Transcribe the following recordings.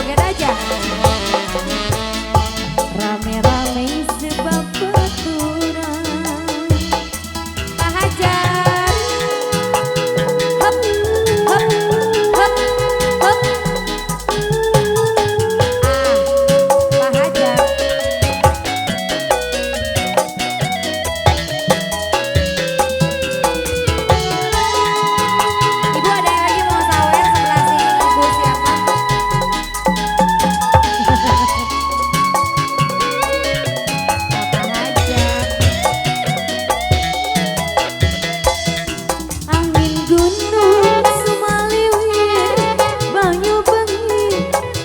joget aja. Rame-rame sebab baturan. Pak Hajar. Hop, hop, hop, hop. Pak Hajar. Ibu ada yang lagi mau sawer sebelah sini, Ibu siapa? Bapak Hajar. Angin gunung sumaliwir, banyu bengi,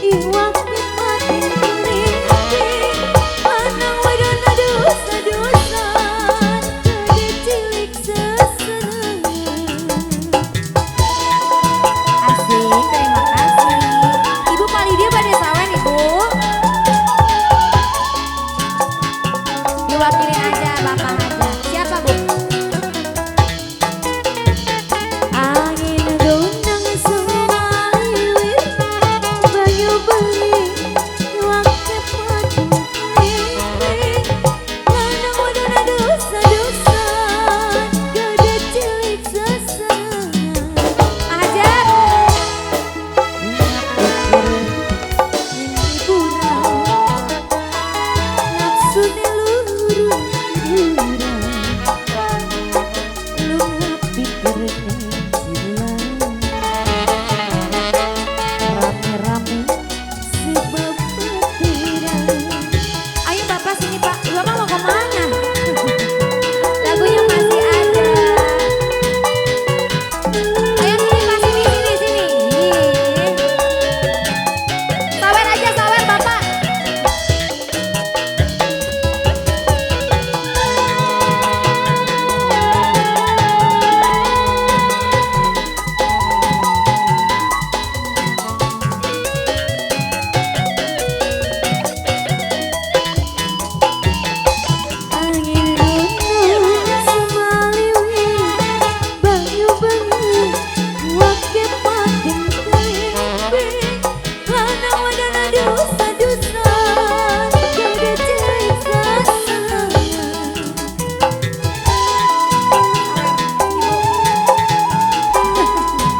iwak pati keling-keling. Lanang wadon adusa-dusan, gede cilik sesenengan. Asik, terima kasih. Ibu Palidia pada sawen, Ibu. Diwakilin aja Bapak Hajar. Siapa, Bu? Angin gunung sumaliwir, banyu bengi, iwak pati keling-keling. Lanang wadon adusa-dusan, gede cilik sesenengan. Pak Hajar. Ayo Bapak sini Pak, Bapak mau kemana? Lagunya masih ada. Ayo sini Pak, sini. Sawer aja, sawer Bapak. Angin gunung sumaliwir, banyu bengi, wake pating keling-keling. Lanang wadon adusa-dusan, gede cilik sesenengan.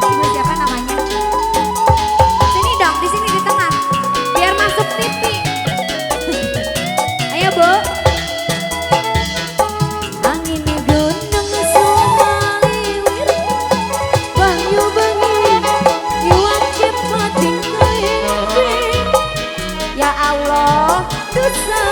Ibu siapa namanya? Sini dong, di sini di tengah, biar masuk TV. Ayo Bu. Angin gunung sumaliwir, banyu bengi, iwak pating keling-keling. Ya Allah, dosa